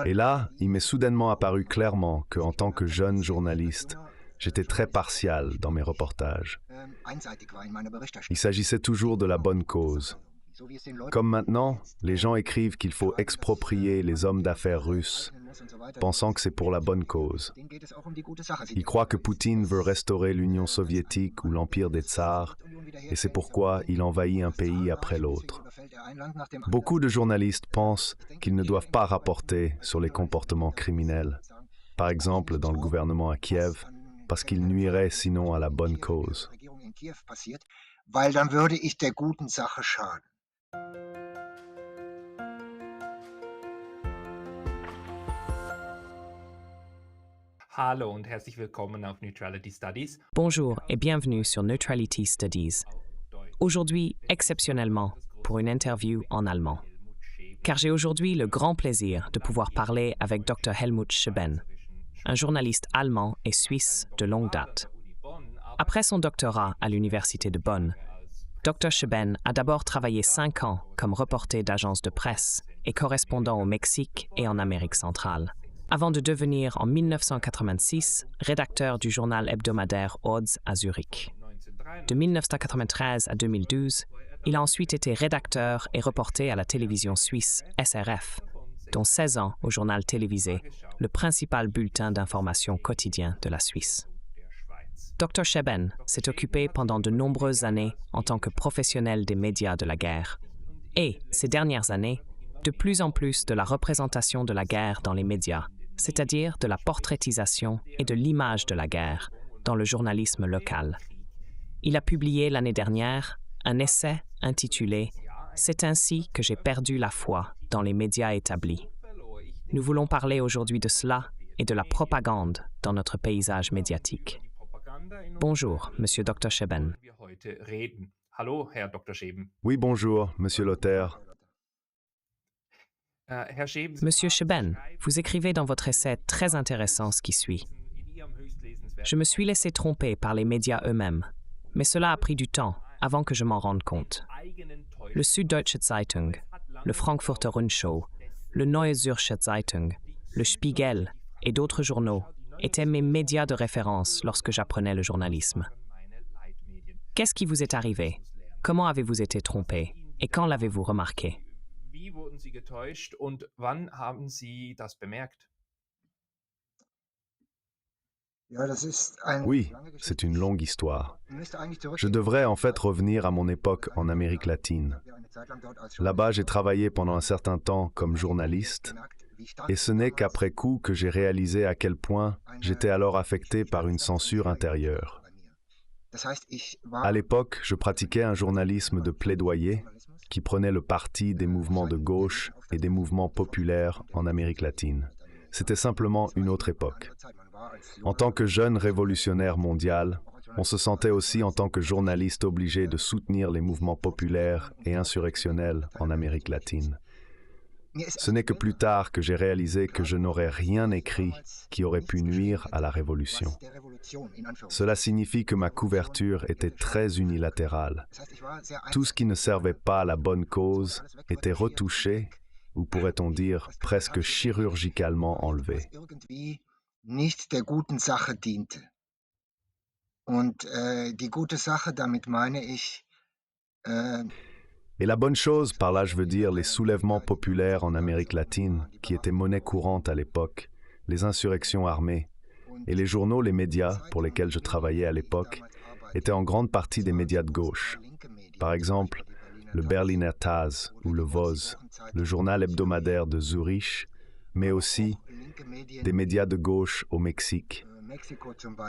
Et là, il m'est soudainement apparu clairement qu'en tant que jeune journaliste, j'étais très partial dans mes reportages. Il s'agissait toujours de la bonne cause. Comme maintenant, les gens écrivent qu'il faut exproprier les hommes d'affaires russes, pensant que c'est pour la bonne cause. Ils croient que Poutine veut restaurer l'Union soviétique ou l'empire des tsars, et c'est pourquoi il envahit un pays après l'autre. Beaucoup de journalistes pensent qu'ils ne doivent pas rapporter sur les comportements criminels, par exemple dans le gouvernement à Kiev, parce qu'ils nuiraient sinon à la bonne cause. Hallo und herzlich willkommen auf Neutrality Studies. Bonjour et bienvenue sur Neutrality Studies. Aujourd'hui, exceptionnellement, pour une interview en allemand. Car j'ai aujourd'hui le grand plaisir de pouvoir parler avec Dr. Helmut Scheben, un journaliste allemand et suisse de longue date. Après son doctorat à l'Université de Bonn, Dr. Scheben a d'abord travaillé 5 ans comme reporter d'agence de presse et correspondant au Mexique et en Amérique centrale, avant de devenir en 1986 rédacteur du journal hebdomadaire Odds à Zurich. De 1993 à 2012, il a ensuite été rédacteur et reporter à la télévision suisse SRF, dont 16 ans au journal télévisé, le principal bulletin d'information quotidien de la Suisse. Dr. Scheben s'est occupé pendant de nombreuses années en tant que professionnel des médias de la guerre, et, ces dernières années, de plus en plus de la représentation de la guerre dans les médias, c'est-à-dire de la portraitisation et de l'image de la guerre dans le journalisme local. Il a publié l'année dernière un essai intitulé « C'est ainsi que j'ai perdu la foi dans les médias établis ». Nous voulons parler aujourd'hui de cela et de la propagande dans notre paysage médiatique. Bonjour, Monsieur Dr. Scheben. Hallo, Herr Dr. Scheben. Oui, bonjour, Monsieur Lothaire. Monsieur Scheben, vous écrivez dans votre essai très intéressant ce qui suit. Je me suis laissé tromper par les médias eux-mêmes, mais cela a pris du temps avant que je m'en rende compte. Le Süddeutsche Zeitung, le Frankfurter Rundschau, le Neue Zürcher Zeitung, le Spiegel et d'autres journaux étaient mes médias de référence lorsque j'apprenais le journalisme. Qu'est-ce qui vous est arrivé? Comment avez-vous été trompé? Et quand l'avez-vous remarqué? Wie wurden Sie getäuscht und wann haben Sie das bemerkt? Oui, c'est une longue histoire. Je devrais en fait revenir à mon époque en Amérique latine. Là-bas, j'ai travaillé pendant un certain temps comme journaliste, et ce n'est qu'après coup que j'ai réalisé à quel point j'étais alors affecté par une censure intérieure. À l'époque, je pratiquais un journalisme de plaidoyer qui prenait le parti des mouvements de gauche et des mouvements populaires en Amérique latine. C'était simplement une autre époque. En tant que jeune révolutionnaire mondial, on se sentait aussi en tant que journaliste obligé de soutenir les mouvements populaires et insurrectionnels en Amérique latine. Ce n'est que plus tard que j'ai réalisé que je n'aurais rien écrit qui aurait pu nuire à la révolution. Cela signifie que ma couverture était très unilatérale. Tout ce qui ne servait pas à la bonne cause était retouché, ou pourrait-on dire presque chirurgicalement enlevé. Nicht der guten Sache diente. Und die gute Sache, damit meine ich Et la bonne chose, par là je veux dire les soulèvements populaires en Amérique latine, qui étaient monnaie courante à l'époque, les insurrections armées, et les journaux, les médias, pour lesquels je travaillais à l'époque, étaient en grande partie des médias de gauche. Par exemple, le Berliner Taz ou le Voz, le journal hebdomadaire de Zurich, mais aussi des médias de gauche au Mexique.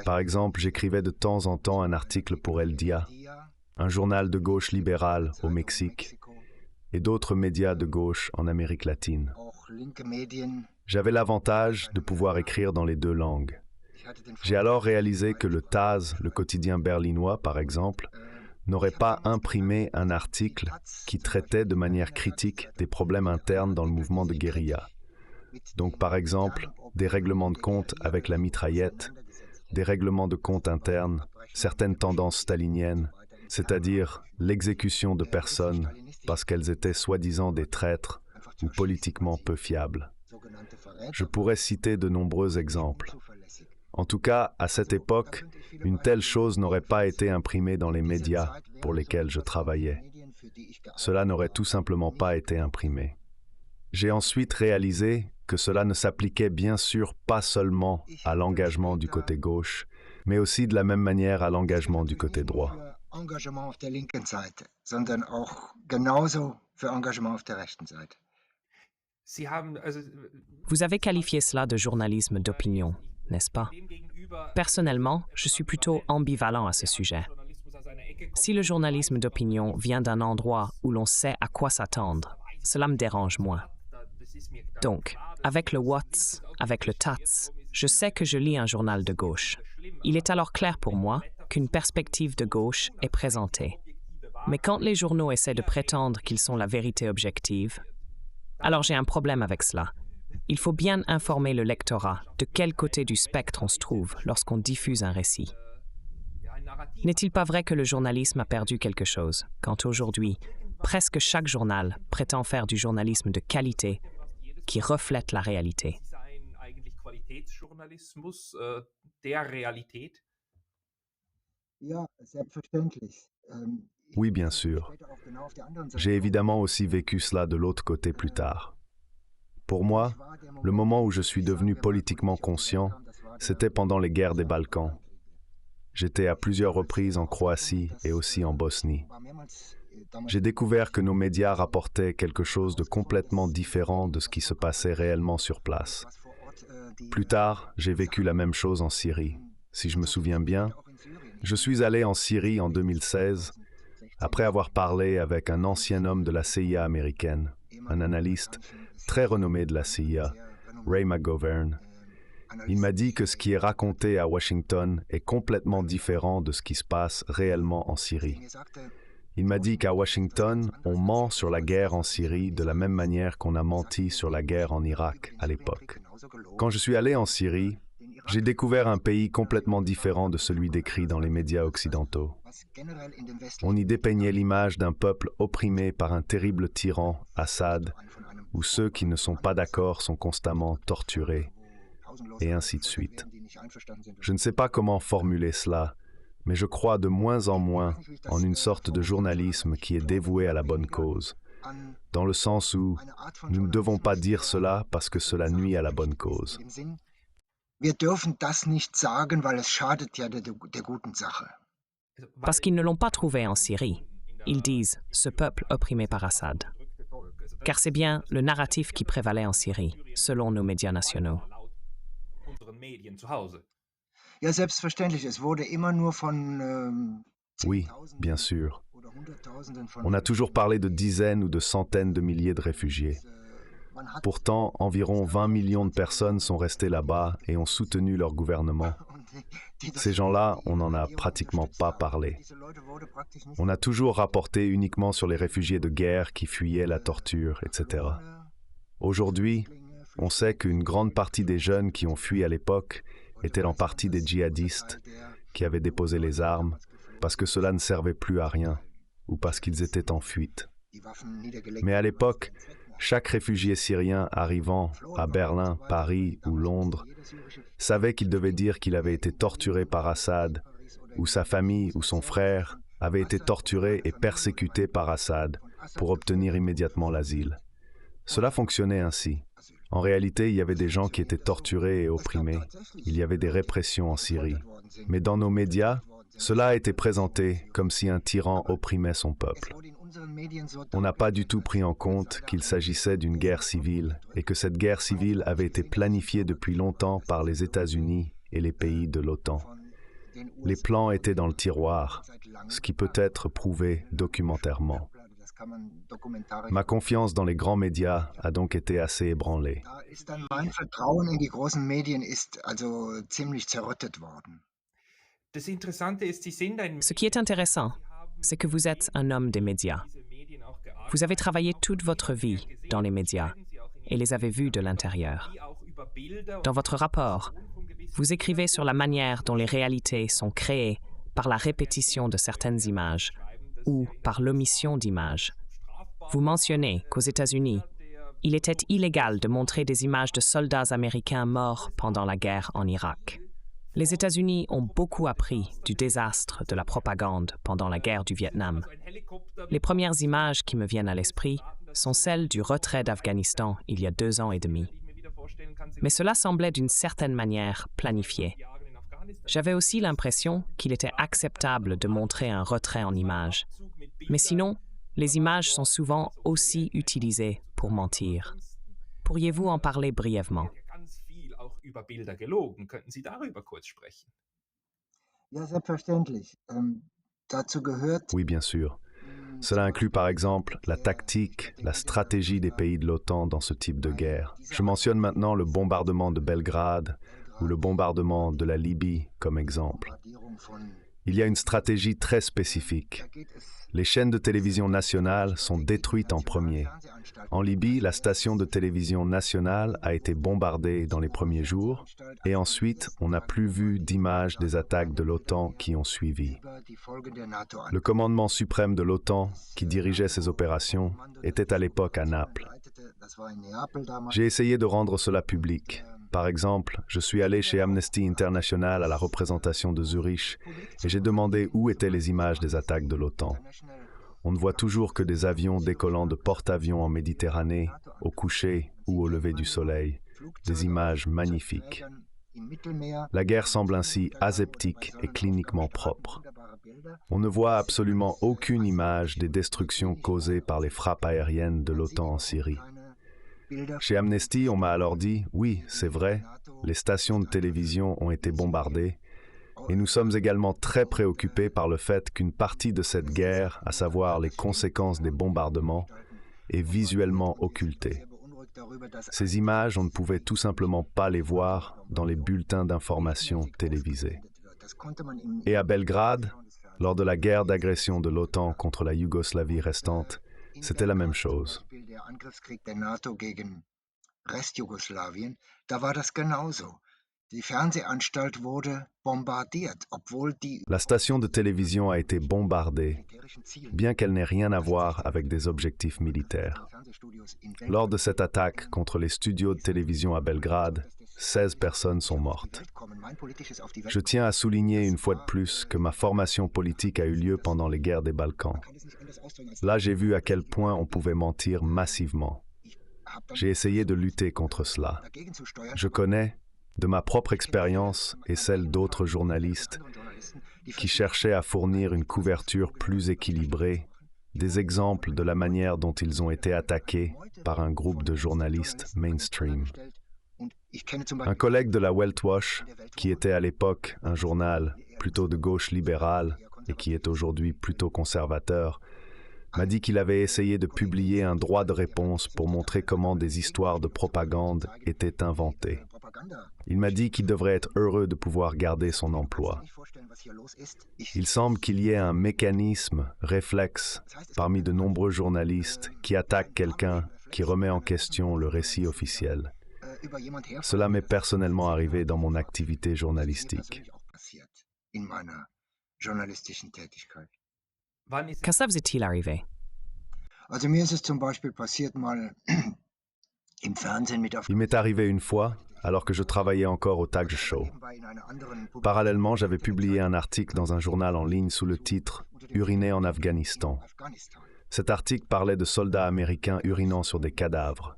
Par exemple, j'écrivais de temps en temps un article pour El Dia, un journal de gauche libérale au Mexique, et d'autres médias de gauche en Amérique latine. J'avais l'avantage de pouvoir écrire dans les deux langues. J'ai alors réalisé que le Taz, le quotidien berlinois par exemple, n'aurait pas imprimé un article qui traitait de manière critique des problèmes internes dans le mouvement de guérilla. Donc par exemple, des règlements de compte avec la mitraillette, des règlements de compte internes, certaines tendances staliniennes, c'est-à-dire l'exécution de personnes parce qu'elles étaient soi-disant des traîtres ou politiquement peu fiables. Je pourrais citer de nombreux exemples. En tout cas, à cette époque, une telle chose n'aurait pas été imprimée dans les médias pour lesquels je travaillais. Cela n'aurait tout simplement pas été imprimé. J'ai ensuite réalisé que cela ne s'appliquait bien sûr pas seulement à l'engagement du côté gauche, mais aussi de la même manière à l'engagement du côté droit. Engagement auf der linken Seite, sondern auch genauso für Engagement auf der rechten Seite. Vous avez qualifié cela de journalisme d'opinion, n'est-ce pas? Personnellement, je suis plutôt ambivalent à ce sujet. Si le journalisme d'opinion vient d'un endroit où l'on sait à quoi s'attendre, cela me dérange moins. Donc, avec le WOTS, avec le TATS, je sais que je lis un journal de gauche. Il est alors clair pour moi qu'une perspective de gauche est présentée. Mais quand les journaux essaient de prétendre qu'ils sont la vérité objective, alors j'ai un problème avec cela. Il faut bien informer le lectorat de quel côté du spectre on se trouve lorsqu'on diffuse un récit. N'est-il pas vrai que le journalisme a perdu quelque chose, quand aujourd'hui, presque chaque journal prétend faire du journalisme de qualité qui reflète la réalité? Oui, bien sûr. J'ai évidemment aussi vécu cela de l'autre côté plus tard. Pour moi, le moment où je suis devenu politiquement conscient, c'était pendant les guerres des Balkans. J'étais à plusieurs reprises en Croatie et aussi en Bosnie. J'ai découvert que nos médias rapportaient quelque chose de complètement différent de ce qui se passait réellement sur place. Plus tard, j'ai vécu la même chose en Syrie. Si je me souviens bien, je suis allé en Syrie en 2016, après avoir parlé avec un ancien homme de la CIA américaine, un analyste très renommé de la CIA, Ray McGovern. Il m'a dit que ce qui est raconté à Washington est complètement différent de ce qui se passe réellement en Syrie. Il m'a dit qu'à Washington, on ment sur la guerre en Syrie de la même manière qu'on a menti sur la guerre en Irak à l'époque. Quand je suis allé en Syrie, j'ai découvert un pays complètement différent de celui décrit dans les médias occidentaux. On y dépeignait l'image d'un peuple opprimé par un terrible tyran, Assad, où ceux qui ne sont pas d'accord sont constamment torturés, et ainsi de suite. Je ne sais pas comment formuler cela, mais je crois de moins en moins en une sorte de journalisme qui est dévoué à la bonne cause, dans le sens où nous ne devons pas dire cela parce que cela nuit à la bonne cause. Wir dürfen das nicht sagen, weil es schadet ja der guten Sache. Parce qu'ils ne l'ont pas trouvé en Syrie. Ils disent « ce peuple opprimé par Assad ». Car c'est bien le narratif qui prévalait en Syrie, selon nos médias nationaux. Ja, selbstverständlich. Es wurde immer nur von Oui, bien sûr. On a toujours parlé de dizaines ou de centaines de milliers de réfugiés. Pourtant, environ 20 millions de personnes sont restées là-bas et ont soutenu leur gouvernement. Ces gens-là, on n'en a pratiquement pas parlé. On a toujours rapporté uniquement sur les réfugiés de guerre qui fuyaient la torture, etc. Aujourd'hui, on sait qu'une grande partie des jeunes qui ont fui à l'époque étaient en partie des djihadistes qui avaient déposé les armes parce que cela ne servait plus à rien ou parce qu'ils étaient en fuite. Mais à l'époque, chaque réfugié syrien arrivant à Berlin, Paris ou Londres savait qu'il devait dire qu'il avait été torturé par Assad, ou sa famille ou son frère avait été torturé et persécuté par Assad pour obtenir immédiatement l'asile. Cela fonctionnait ainsi. En réalité, il y avait des gens qui étaient torturés et opprimés. Il y avait des répressions en Syrie. Mais dans nos médias, cela a été présenté comme si un tyran opprimait son peuple. On n'a pas du tout pris en compte qu'il s'agissait d'une guerre civile et que cette guerre civile avait été planifiée depuis longtemps par les États-Unis et les pays de l'OTAN. Les plans étaient dans le tiroir, ce qui peut être prouvé documentairement. Ma confiance dans les grands médias a donc été assez ébranlée. Mein Vertrauen in die großen Medien ist also ziemlich zerrüttet worden. Ce qui est intéressant, c'est que vous êtes un homme des médias. Vous avez travaillé toute votre vie dans les médias et les avez vus de l'intérieur. Dans votre rapport, vous écrivez sur la manière dont les réalités sont créées par la répétition de certaines images ou par l'omission d'images. Vous mentionnez qu'aux États-Unis, il était illégal de montrer des images de soldats américains morts pendant la guerre en Irak. Les États-Unis ont beaucoup appris du désastre de la propagande pendant la guerre du Vietnam. Les premières images qui me viennent à l'esprit sont celles du retrait d'Afghanistan il y a 2 ans et demi. Mais cela semblait d'une certaine manière planifié. J'avais aussi l'impression qu'il était acceptable de montrer un retrait en images. Mais sinon, les images sont souvent aussi utilisées pour mentir. Pourriez-vous en parler brièvement? Ja, selbstverständlich. Dazu gehört Oui, bien sûr. Cela inclut par exemple la tactique, la stratégie des pays de l'OTAN dans ce type de guerre. Je mentionne maintenant le bombardement de Belgrade ou le bombardement de la Libye comme exemple. Il y a une stratégie très spécifique. Les chaînes de télévision nationales sont détruites en premier. En Libye, la station de télévision nationale a été bombardée dans les premiers jours et ensuite, on n'a plus vu d'images des attaques de l'OTAN qui ont suivi. Le commandement suprême de l'OTAN, qui dirigeait ces opérations, était à l'époque à Naples. J'ai essayé de rendre cela public. Par exemple, je suis allé chez Amnesty International à la représentation de Zurich et j'ai demandé où étaient les images des attaques de l'OTAN. On ne voit toujours que des avions décollant de porte-avions en Méditerranée, au coucher ou au lever du soleil. Des images magnifiques. La guerre semble ainsi aseptique et cliniquement propre. On ne voit absolument aucune image des destructions causées par les frappes aériennes de l'OTAN en Syrie. Chez Amnesty, on m'a alors dit « Oui, c'est vrai, les stations de télévision ont été bombardées et nous sommes également très préoccupés par le fait qu'une partie de cette guerre, à savoir les conséquences des bombardements, est visuellement occultée. Ces images, on ne pouvait tout simplement pas les voir dans les bulletins d'information télévisés. Et à Belgrade, lors de la guerre d'agression de l'OTAN contre la Yougoslavie restante, c'était la même chose. La station de télévision a été bombardée, bien qu'elle n'ait rien à voir avec des objectifs militaires. Lors de cette attaque contre les studios de télévision à Belgrade, 16 personnes sont mortes. Je tiens à souligner une fois de plus que ma formation politique a eu lieu pendant les guerres des Balkans. Là, j'ai vu à quel point on pouvait mentir massivement. J'ai essayé de lutter contre cela. Je connais, de ma propre expérience et celle d'autres journalistes qui cherchaient à fournir une couverture plus équilibrée, des exemples de la manière dont ils ont été attaqués par un groupe de journalistes mainstream. Un collègue de la Weltwoche, qui était à l'époque un journal plutôt de gauche libérale et qui est aujourd'hui plutôt conservateur, m'a dit qu'il avait essayé de publier un droit de réponse pour montrer comment des histoires de propagande étaient inventées. Il m'a dit qu'il devrait être heureux de pouvoir garder son emploi. Il semble qu'il y ait un mécanisme, réflexe, parmi de nombreux journalistes qui attaquent quelqu'un qui remet en question le récit officiel. Cela m'est personnellement arrivé dans mon activité journalistique. Quand ça vous est-il arrivé? Il m'est arrivé une fois, alors que je travaillais encore au Tagesschau. Parallèlement, j'avais publié un article dans un journal en ligne sous le titre « Uriner en Afghanistan ». Cet article parlait de soldats américains urinant sur des cadavres.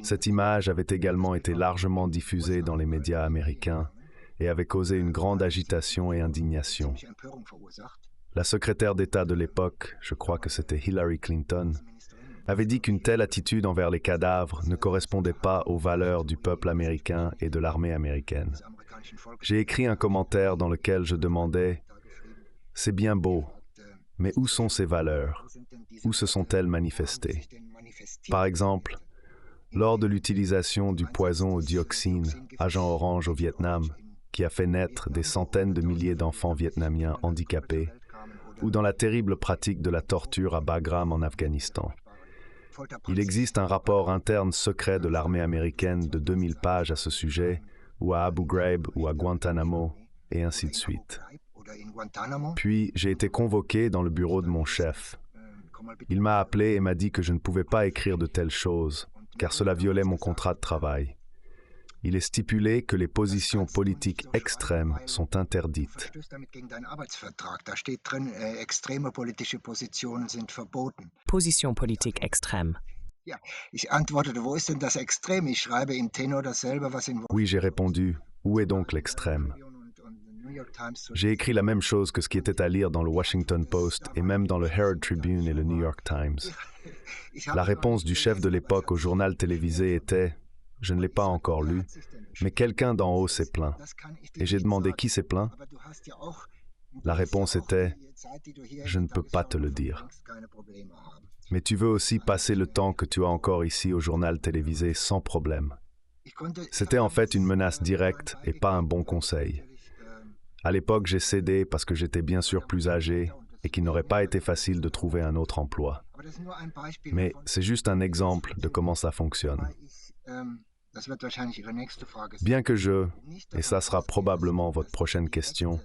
Cette image avait également été largement diffusée dans les médias américains et avait causé une grande agitation et indignation. La secrétaire d'État de l'époque, je crois que c'était Hillary Clinton, avait dit qu'une telle attitude envers les cadavres ne correspondait pas aux valeurs du peuple américain et de l'armée américaine. J'ai écrit un commentaire dans lequel je demandais « C'est bien beau, mais où sont ces valeurs? Où se sont-elles manifestées? » Par exemple, lors de l'utilisation du poison au dioxine, agent orange au Vietnam, qui a fait naître des centaines de milliers d'enfants vietnamiens handicapés, ou dans la terrible pratique de la torture à Bagram en Afghanistan. Il existe un rapport interne secret de l'armée américaine de 2000 pages à ce sujet, ou à Abu Ghraib ou à Guantanamo, et ainsi de suite. Puis, j'ai été convoqué dans le bureau de mon chef. Il m'a appelé et m'a dit que je ne pouvais pas écrire de telles choses, car cela violait mon contrat de travail. Il est stipulé que les positions politiques extrêmes sont interdites. Position politique extrême. Oui, j'ai répondu, où est donc l'extrême? J'ai écrit la même chose que ce qui était à lire dans le Washington Post et même dans le Herald Tribune et le New York Times. La réponse du chef de l'époque au journal télévisé était « Je ne l'ai pas encore lu, mais quelqu'un d'en haut s'est plaint. » Et j'ai demandé qui s'est plaint. La réponse était « Je ne peux pas te le dire. » Mais tu veux aussi passer le temps que tu as encore ici au journal télévisé sans problème. C'était en fait une menace directe et pas un bon conseil. À l'époque, j'ai cédé parce que j'étais bien sûr plus âgé et qu'il n'aurait pas été facile de trouver un autre emploi. Mais c'est juste un exemple de comment ça fonctionne. Bien que je, et ça sera probablement votre prochaine question,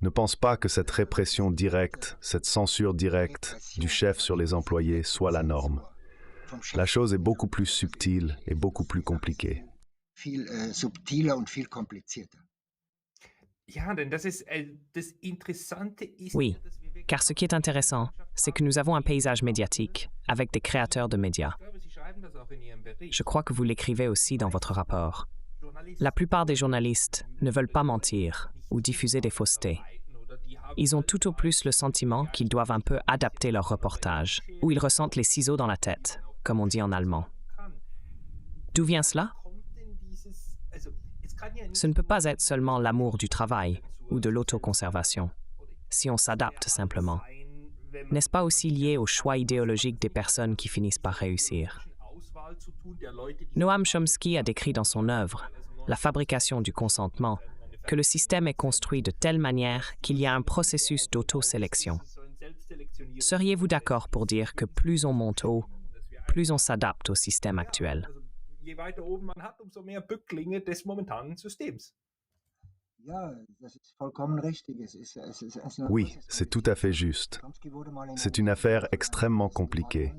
ne pense pas que cette répression directe, cette censure directe du chef sur les employés soit la norme. La chose est beaucoup plus subtile et beaucoup plus compliquée. Oui, car ce qui est intéressant, c'est que nous avons un paysage médiatique avec des créateurs de médias. Je crois que vous l'écrivez aussi dans votre rapport. La plupart des journalistes ne veulent pas mentir ou diffuser des faussetés. Ils ont tout au plus le sentiment qu'ils doivent un peu adapter leur reportage, ou ils ressentent les ciseaux dans la tête, comme on dit en allemand. D'où vient cela? Ce ne peut pas être seulement l'amour du travail ou de l'autoconservation, si on s'adapte simplement. N'est-ce pas aussi lié au choix idéologique des personnes qui finissent par réussir? Noam Chomsky a décrit dans son œuvre, La fabrication du consentement, que le système est construit de telle manière qu'il y a un processus d'autosélection. Seriez-vous d'accord pour dire que plus on monte haut, plus on s'adapte au système actuel? Oui, c'est tout à fait juste. C'est une affaire extrêmement compliquée.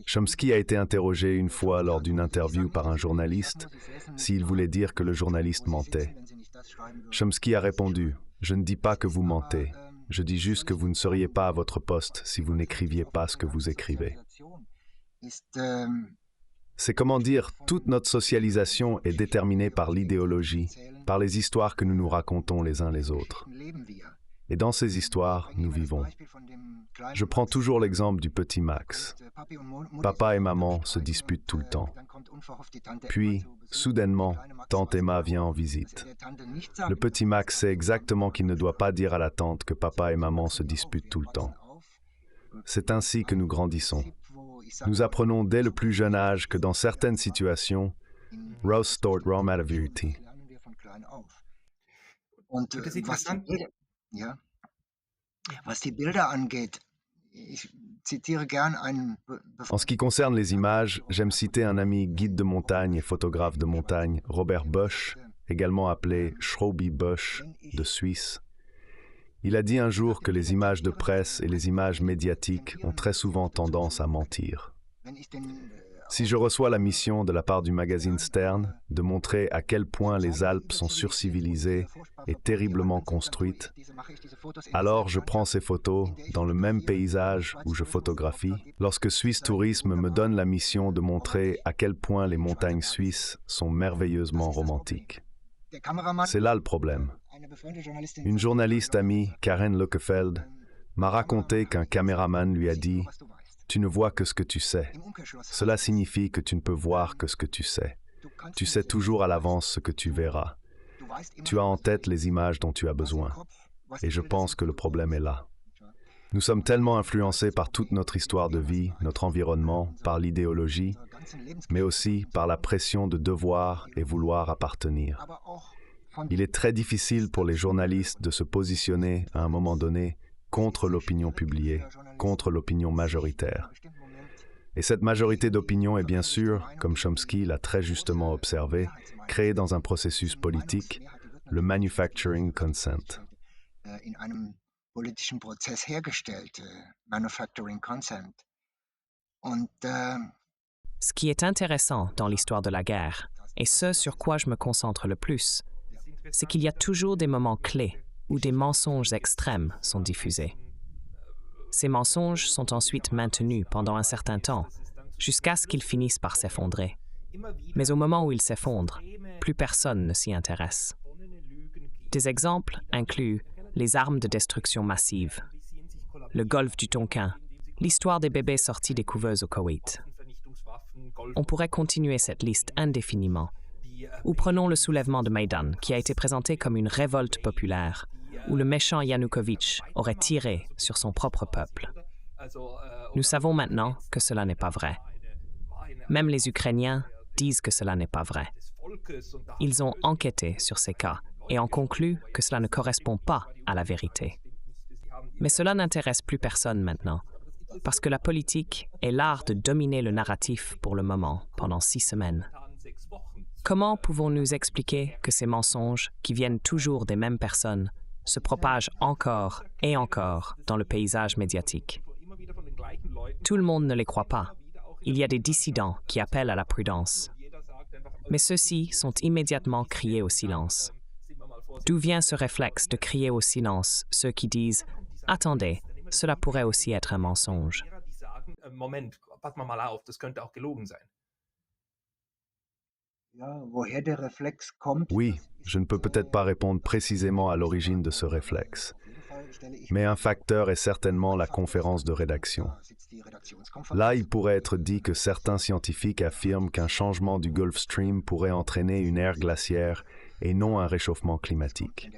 Chomsky a été interrogé une fois lors d'une interview par un journaliste s'il voulait dire que le journaliste mentait. Chomsky a répondu « Je ne dis pas que vous mentez, je dis juste que vous ne seriez pas à votre poste si vous n'écriviez pas ce que vous écrivez. » C'est comment dire, toute notre socialisation est déterminée par l'idéologie, par les histoires que nous nous racontons les uns les autres. Et dans ces histoires, nous vivons. Je prends toujours l'exemple du petit Max. Papa et maman se disputent tout le temps. Puis, soudainement, tante Emma vient en visite. Le petit Max sait exactement qu'il ne doit pas dire à la tante que papa et maman se disputent tout le temps. C'est ainsi que nous grandissons. Nous apprenons dès le plus jeune âge que dans certaines situations, raus stort Raum out of Virti. En ce qui concerne les images, j'aime citer un ami guide de montagne et photographe de montagne, Robert Bosch, également appelé Schröbi Bosch, de Suisse. Il a dit un jour que les images de presse et les images médiatiques ont très souvent tendance à mentir. Si je reçois la mission de la part du magazine Stern de montrer à quel point les Alpes sont surcivilisées et terriblement construites, alors je prends ces photos dans le même paysage où je photographie, lorsque Swiss Tourisme me donne la mission de montrer à quel point les montagnes suisses sont merveilleusement romantiques. C'est là le problème. Une journaliste amie, Karen Lockefeld, m'a raconté qu'un caméraman lui a dit « Tu ne vois que ce que tu sais. Cela signifie que tu ne peux voir que ce que tu sais. Tu sais toujours à l'avance ce que tu verras. Tu as en tête les images dont tu as besoin. » Et je pense que le problème est là. Nous sommes tellement influencés par toute notre histoire de vie, notre environnement, par l'idéologie, mais aussi par la pression de devoir et vouloir appartenir. Il est très difficile pour les journalistes de se positionner à un moment donné contre l'opinion publiée, contre l'opinion majoritaire. Et cette majorité d'opinion est bien sûr, comme Chomsky l'a très justement observé, créée dans un processus politique, le manufacturing consent. Ce qui est intéressant dans l'histoire de la guerre, et ce sur quoi je me concentre le plus, c'est qu'il y a toujours des moments clés où des mensonges extrêmes sont diffusés. Ces mensonges sont ensuite maintenus pendant un certain temps, jusqu'à ce qu'ils finissent par s'effondrer. Mais au moment où ils s'effondrent, plus personne ne s'y intéresse. Des exemples incluent les armes de destruction massive, le golfe du Tonkin, l'histoire des bébés sortis des couveuses au Koweït. On pourrait continuer cette liste indéfiniment. Ou prenons le soulèvement de Maïdan, qui a été présenté comme une révolte populaire, où le méchant Yanukovych aurait tiré sur son propre peuple. Nous savons maintenant que cela n'est pas vrai. Même les Ukrainiens disent que cela n'est pas vrai. Ils ont enquêté sur ces cas et ont conclu que cela ne correspond pas à la vérité. Mais cela n'intéresse plus personne maintenant, parce que la politique est l'art de dominer le narratif pour le moment, pendant 6 semaines. Comment pouvons-nous expliquer que ces mensonges, qui viennent toujours des mêmes personnes, se propagent encore et encore dans le paysage médiatique? Tout le monde ne les croit pas. Il y a des dissidents qui appellent à la prudence. Mais ceux-ci sont immédiatement criés au silence. D'où vient ce réflexe de crier au silence ceux qui disent « Attendez, cela pourrait aussi être un mensonge ». Moment, pass mal auf, das könnte auch gelogen sein. Oui, je ne peux peut-être pas répondre précisément à l'origine de ce réflexe. Mais un facteur est certainement la conférence de rédaction. Là, il pourrait être dit que certains scientifiques affirment qu'un changement du Gulf Stream pourrait entraîner une ère glaciaire et non un réchauffement climatique.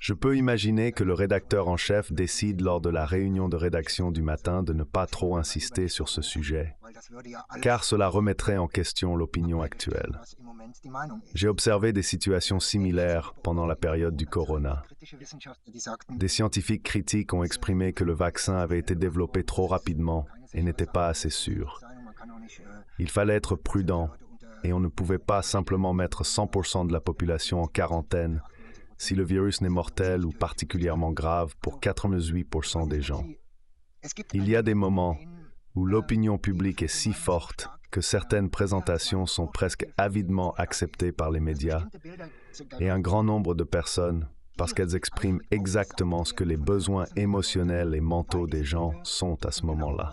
Je peux imaginer que le rédacteur en chef décide lors de la réunion de rédaction du matin de ne pas trop insister sur ce sujet, car cela remettrait en question l'opinion actuelle. J'ai observé des situations similaires pendant la période du corona. Des scientifiques critiques ont exprimé que le vaccin avait été développé trop rapidement et n'était pas assez sûr. Il fallait être prudent et on ne pouvait pas simplement mettre 100% de la population en quarantaine si le virus n'est mortel ou particulièrement grave pour 98% des gens. Il y a des moments où l'opinion publique est si forte que certaines présentations sont presque avidement acceptées par les médias et un grand nombre de personnes, parce qu'elles expriment exactement ce que les besoins émotionnels et mentaux des gens sont à ce moment-là.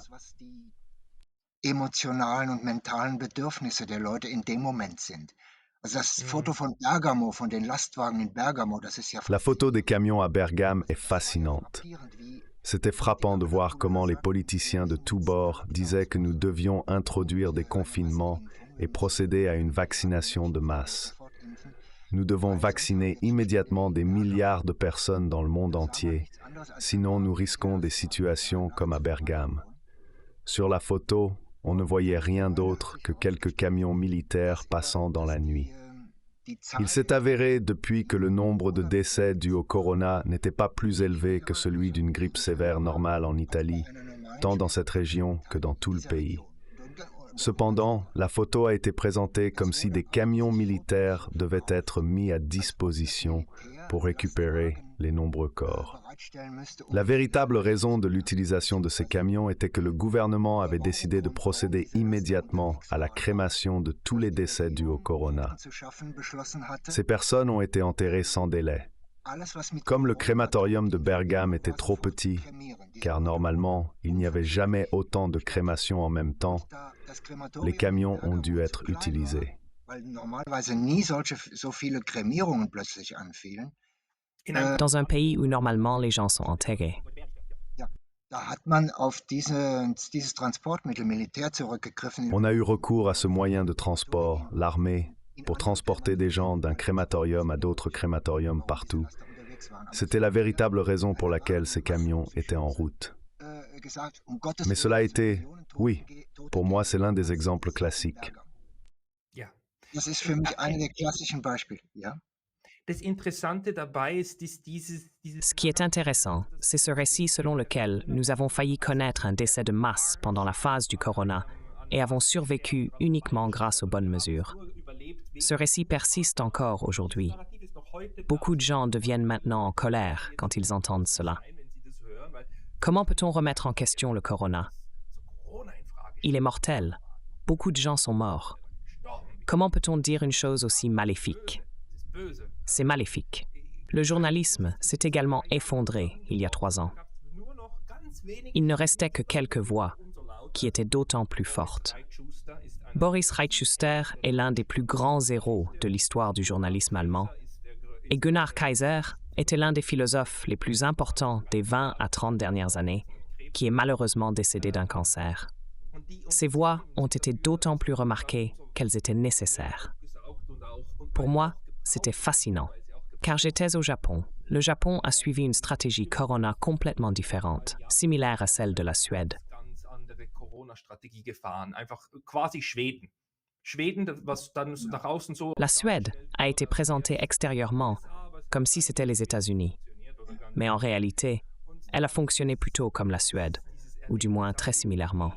Emotionalen und mentalen Bedürfnisse der Leute in dem Moment sind. Also das Foto von Bergamo, von den Lastwagen in Bergamo, das ist ja... La photo des camions à Bergame est fascinante. C'était frappant de voir comment les politiciens de tous bords disaient que nous devions introduire des confinements et procéder à une vaccination de masse. Nous devons vacciner immédiatement des milliards de personnes dans le monde entier, sinon nous risquons des situations comme à Bergame. Sur la photo, on ne voyait rien d'autre que quelques camions militaires passant dans la nuit. Il s'est avéré depuis que le nombre de décès dus au corona n'était pas plus élevé que celui d'une grippe sévère normale en Italie, tant dans cette région que dans tout le pays. Cependant, la photo a été présentée comme si des camions militaires devaient être mis à disposition pour récupérer les nombreux corps. La véritable raison de l'utilisation de ces camions était que le gouvernement avait décidé de procéder immédiatement à la crémation de tous les décès dus au corona. Ces personnes ont été enterrées sans délai. Comme le crématorium de Bergame était trop petit, car normalement, il n'y avait jamais autant de crémations en même temps, les camions ont dû être utilisés. Dans un pays où normalement les gens sont enterrés. On a eu recours à ce moyen de transport, l'armée, pour transporter des gens d'un crématorium à d'autres crématoriums partout. C'était la véritable raison pour laquelle ces camions étaient en route. Mais cela a été, oui, pour moi c'est l'un des exemples classiques. Ce qui est intéressant, c'est ce récit selon lequel nous avons failli connaître un décès de masse pendant la phase du corona et avons survécu uniquement grâce aux bonnes mesures. Ce récit persiste encore aujourd'hui. Beaucoup de gens deviennent maintenant en colère quand ils entendent cela. Comment peut-on remettre en question le corona? il est mortel. Beaucoup de gens sont morts. Comment peut-on dire une chose aussi maléfique? C'est maléfique. Le journalisme s'est également effondré il y a 3 ans. Il ne restait que quelques voix qui étaient d'autant plus fortes. Boris Reitschuster est l'un des plus grands héros de l'histoire du journalisme allemand, et Gunnar Kaiser était l'un des philosophes les plus importants des 20 à 30 dernières années, qui est malheureusement décédé d'un cancer. Ces voix ont été d'autant plus remarquées qu'elles étaient nécessaires. Pour moi, c'était fascinant, car j'étais au Japon. Le Japon a suivi une stratégie Corona complètement différente, similaire à celle de la Suède. La Suède a été présentée extérieurement comme si c'était les États-Unis. Mais en réalité, elle a fonctionné plutôt comme la Suède, ou du moins très similairement.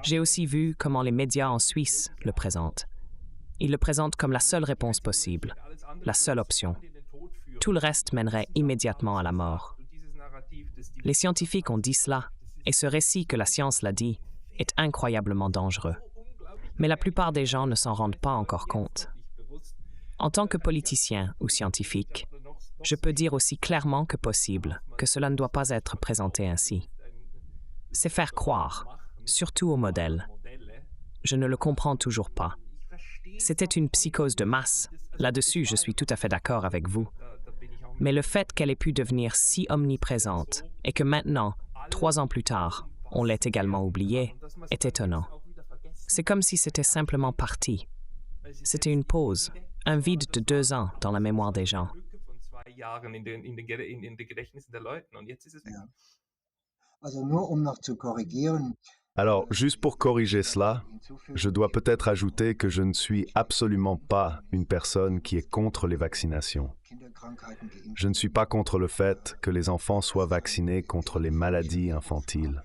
J'ai aussi vu comment les médias en Suisse le présentent. Ils le présentent comme la seule réponse possible, la seule option. Tout le reste mènerait immédiatement à la mort. Les scientifiques ont dit cela, et ce récit que la science l'a dit est incroyablement dangereux. Mais la plupart des gens ne s'en rendent pas encore compte. En tant que politicien ou scientifique, je peux dire aussi clairement que possible que cela ne doit pas être présenté ainsi. C'est faire croire, surtout aux modèles. Je ne le comprends toujours pas. C'était une psychose de masse. Là-dessus, je suis tout à fait d'accord avec vous. Mais le fait qu'elle ait pu devenir si omniprésente et que maintenant, 3 ans plus tard, on l'ait également oubliée, est étonnant. C'est comme si c'était simplement parti. C'était une pause, un vide de 2 ans dans la mémoire des gens. Alors, juste pour corriger cela, je dois peut-être ajouter que je ne suis absolument pas une personne qui est contre les vaccinations. Je ne suis pas contre le fait que les enfants soient vaccinés contre les maladies infantiles.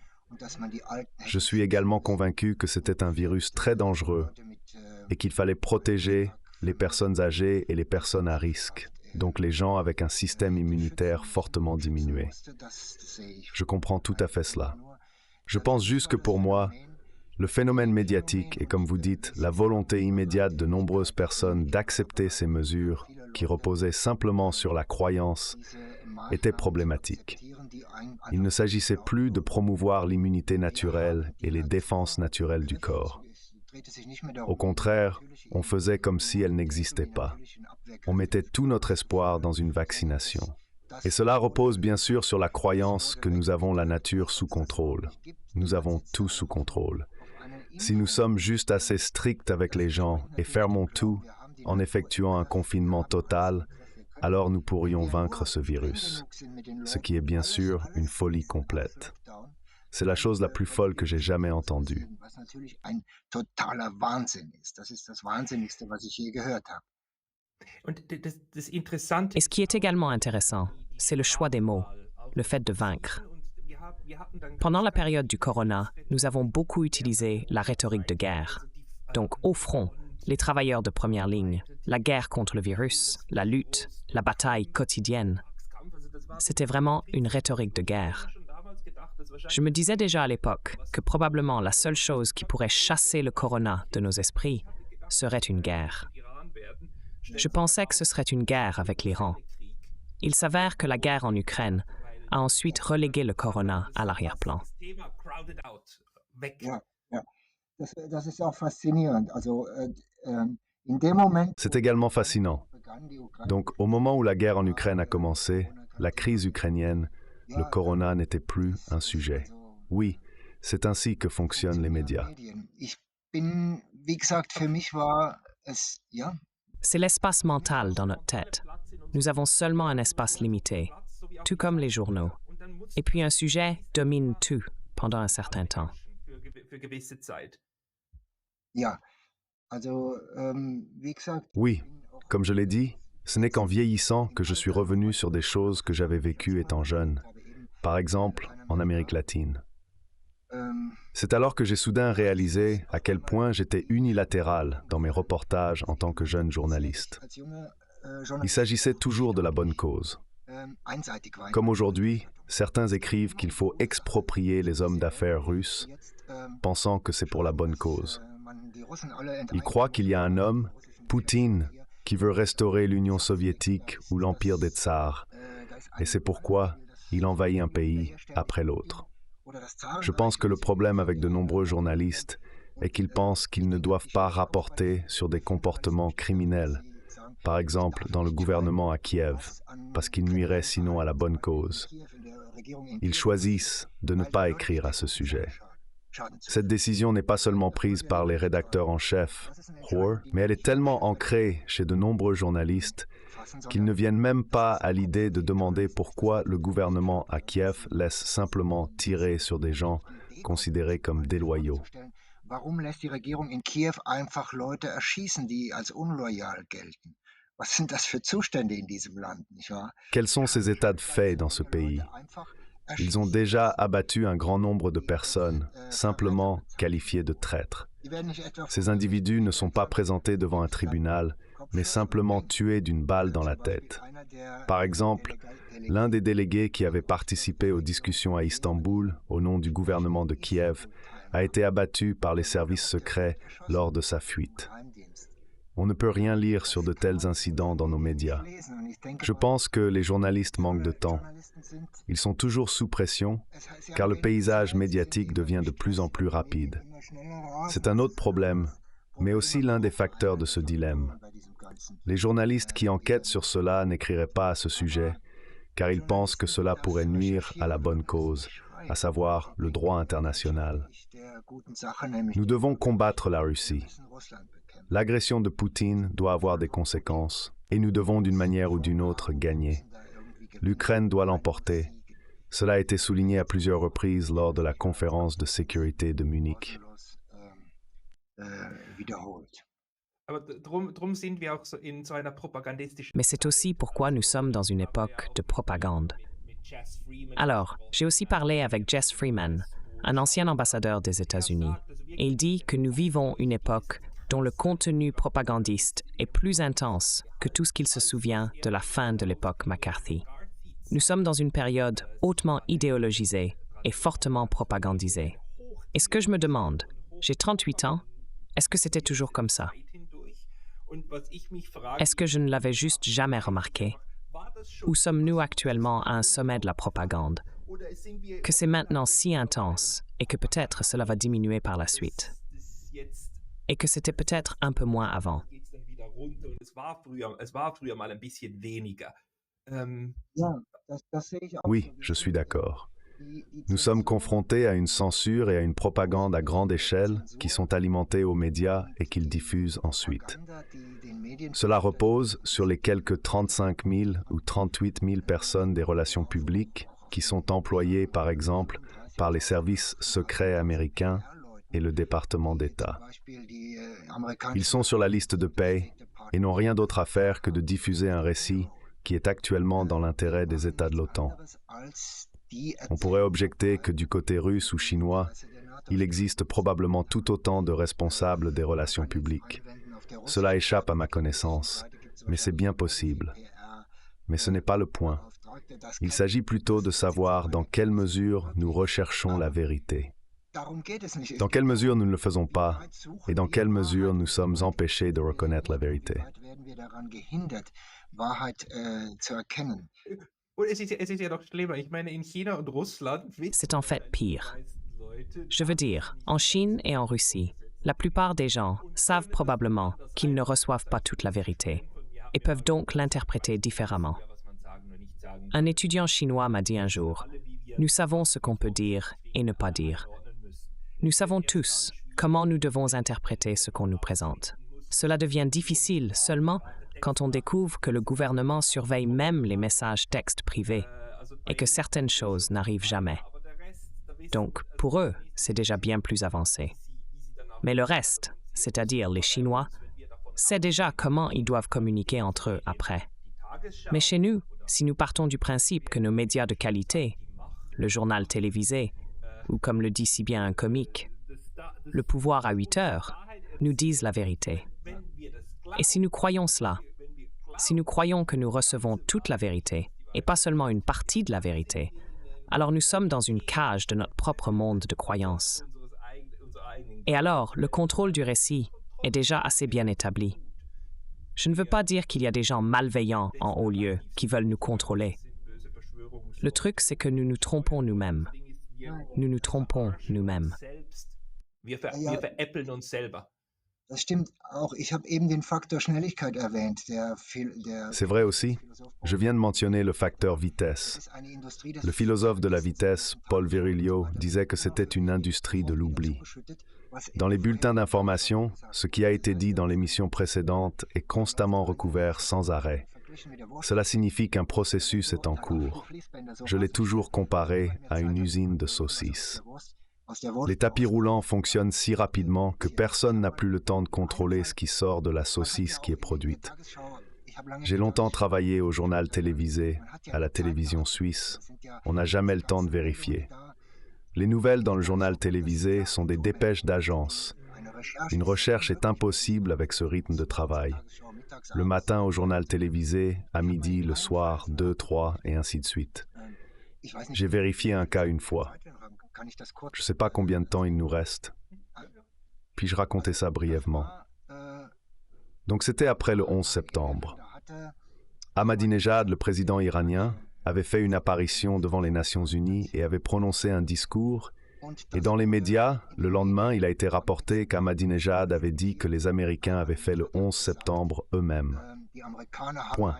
Je suis également convaincu que c'était un virus très dangereux et qu'il fallait protéger les personnes âgées et les personnes à risque, donc les gens avec un système immunitaire fortement diminué. Je comprends tout à fait cela. Je pense juste que pour moi, le phénomène médiatique et, comme vous dites, la volonté immédiate de nombreuses personnes d'accepter ces mesures qui reposaient simplement sur la croyance était problématique. Il ne s'agissait plus de promouvoir l'immunité naturelle et les défenses naturelles du corps. Au contraire, on faisait comme si elle n'existait pas. On mettait tout notre espoir dans une vaccination. Et cela repose bien sûr sur la croyance que nous avons la nature sous contrôle. Nous avons tout sous contrôle. Si nous sommes juste assez stricts avec les gens et fermons tout en effectuant un confinement total, alors nous pourrions vaincre ce virus, ce qui est bien sûr une folie complète. C'est la chose la plus folle que j'ai jamais entendue. Et ce qui est également intéressant, c'est le choix des mots, le fait de vaincre. Pendant la période du corona, nous avons beaucoup utilisé la rhétorique de guerre. Donc, au front, les travailleurs de première ligne, la guerre contre le virus, la lutte, la bataille quotidienne. C'était vraiment une rhétorique de guerre. Je me disais déjà à l'époque que probablement la seule chose qui pourrait chasser le corona de nos esprits serait une guerre. Je pensais que ce serait une guerre avec l'Iran. Il s'avère que la guerre en Ukraine a ensuite relégué le corona à l'arrière-plan. C'est également fascinant. Donc, au moment où la guerre en Ukraine a commencé, la crise ukrainienne, le corona n'était plus un sujet. Oui, c'est ainsi que fonctionnent les médias. C'est l'espace mental dans notre tête. Nous avons seulement un espace limité, tout comme les journaux. Et puis un sujet domine tout pendant un certain temps. Oui, comme je l'ai dit, ce n'est qu'en vieillissant que je suis revenu sur des choses que j'avais vécues étant jeune, par exemple en Amérique latine. C'est alors que j'ai soudain réalisé à quel point j'étais unilatéral dans mes reportages en tant que jeune journaliste. Il s'agissait toujours de la bonne cause. Comme aujourd'hui, certains écrivent qu'il faut exproprier les hommes d'affaires russes, pensant que c'est pour la bonne cause. Ils croient qu'il y a un homme, Poutine, qui veut restaurer l'Union soviétique ou l'empire des tsars, et c'est pourquoi il envahit un pays après l'autre. Je pense que le problème avec de nombreux journalistes est qu'ils pensent qu'ils ne doivent pas rapporter sur des comportements criminels, par exemple dans le gouvernement à Kiev, parce qu'ils nuiraient sinon à la bonne cause. Ils choisissent de ne pas écrire à ce sujet. Cette décision n'est pas seulement prise par les rédacteurs en chef, mais elle est tellement ancrée chez de nombreux journalistes qu'ils ne viennent même pas à l'idée de demander pourquoi le gouvernement à Kiev laisse simplement tirer sur des gens considérés comme déloyaux. Warum lässt die Regierung in Kiew einfach Leute erschießen, die als unloyal gelten? Was sind das für Zustände in diesem Land, nicht wahr? Quels sont ces états de fait dans ce pays? Ils ont déjà abattu un grand nombre de personnes, simplement qualifiées de traîtres. Ces individus ne sont pas présentés devant un tribunal, mais simplement tués d'une balle dans la tête. Par exemple, l'un des délégués qui avait participé aux discussions à Istanbul au nom du gouvernement de Kiev a été abattu par les services secrets lors de sa fuite. On ne peut rien lire sur de tels incidents dans nos médias. Je pense que les journalistes manquent de temps. Ils sont toujours sous pression, car le paysage médiatique devient de plus en plus rapide. C'est un autre problème, mais aussi l'un des facteurs de ce dilemme. Les journalistes qui enquêtent sur cela n'écriraient pas à ce sujet, car ils pensent que cela pourrait nuire à la bonne cause, à savoir le droit international. Nous devons combattre la Russie. L'agression de Poutine doit avoir des conséquences, et nous devons d'une manière ou d'une autre gagner. L'Ukraine doit l'emporter. Cela a été souligné à plusieurs reprises lors de la conférence de sécurité de Munich. Mais c'est aussi pourquoi nous sommes dans une époque de propagande. Alors, j'ai aussi parlé avec Jess Freeman, un ancien ambassadeur des États-Unis, et il dit que nous vivons une époque dont le contenu propagandiste est plus intense que tout ce qu'il se souvient de la fin de l'époque McCarthy. Nous sommes dans une période hautement idéologisée et fortement propagandisée. Et ce que je me demande, j'ai 38 ans, est-ce que c'était toujours comme ça? Est-ce que je ne l'avais juste jamais remarqué? Où sommes-nous actuellement à un sommet de la propagande? Que c'est maintenant si intense et que peut-être cela va diminuer par la suite. Et que c'était peut-être un peu moins avant. Oui, je suis d'accord. Nous sommes confrontés à une censure et à une propagande à grande échelle qui sont alimentées aux médias et qu'ils diffusent ensuite. Cela repose sur les quelques 35 000 ou 38 000 personnes des relations publiques qui sont employées, par exemple, par les services secrets américains et le département d'État. Ils sont sur la liste de paie et n'ont rien d'autre à faire que de diffuser un récit qui est actuellement dans l'intérêt des États de l'OTAN. On pourrait objecter que du côté russe ou chinois, il existe probablement tout autant de responsables des relations publiques. Cela échappe à ma connaissance, mais c'est bien possible. Mais ce n'est pas le point. Il s'agit plutôt de savoir dans quelle mesure nous recherchons la vérité. Dans quelle mesure nous ne le faisons pas et dans quelle mesure nous sommes empêchés de reconnaître la vérité. C'est en fait pire. Je veux dire, en Chine et en Russie, la plupart des gens savent probablement qu'ils ne reçoivent pas toute la vérité et peuvent donc l'interpréter différemment. Un étudiant chinois m'a dit un jour, « Nous savons ce qu'on peut dire et ne pas dire. Nous savons tous comment nous devons interpréter ce qu'on nous présente. Cela devient difficile seulement quand on découvre que le gouvernement surveille même les messages textes privés et que certaines choses n'arrivent jamais. Donc, pour eux, c'est déjà bien plus avancé. Mais le reste, c'est-à-dire les Chinois, sait déjà comment ils doivent communiquer entre eux après. Mais chez nous, si nous partons du principe que nos médias de qualité, le journal télévisé, ou comme le dit si bien un comique, le pouvoir à 8 heures, nous disent la vérité. Et si nous croyons cela, si nous croyons que nous recevons toute la vérité, et pas seulement une partie de la vérité, alors nous sommes dans une cage de notre propre monde de croyances. Et alors, le contrôle du récit est déjà assez bien établi. Je ne veux pas dire qu'il y a des gens malveillants en haut lieu qui veulent nous contrôler. Le truc, c'est que nous nous trompons nous-mêmes. Nous nous trompons nous-mêmes. Wir veräppeln uns selber. Das stimmt auch. Ich habe eben den Faktor Schnelligkeit erwähnt. C'est vrai aussi. Je viens de mentionner le facteur vitesse. Le philosophe de la vitesse, Paul Virilio, disait que c'était une industrie de l'oubli. Dans les bulletins d'information, ce qui a été dit dans l'émission précédente est constamment recouvert sans arrêt. Cela signifie qu'un processus est en cours. Je l'ai toujours comparé à une usine de saucisses. Les tapis roulants fonctionnent si rapidement que personne n'a plus le temps de contrôler ce qui sort de la saucisse qui est produite. J'ai longtemps travaillé au journal télévisé, à la télévision suisse. On n'a jamais le temps de vérifier. Les nouvelles dans le journal télévisé sont des dépêches d'agence. Une recherche est impossible avec ce rythme de travail. Le matin au journal télévisé, à midi, le soir, 2, 3 et ainsi de suite. J'ai vérifié un cas une fois. Je ne sais pas combien de temps il nous reste. Puis-je raconter ça brièvement? Donc c'était après le 11 septembre. Ahmadinejad, le président iranien, avait fait une apparition devant les Nations Unies et avait prononcé un discours. Et dans les médias, le lendemain, il a été rapporté qu'Ahmadinejad avait dit que les Américains avaient fait le 11 septembre eux-mêmes. Point.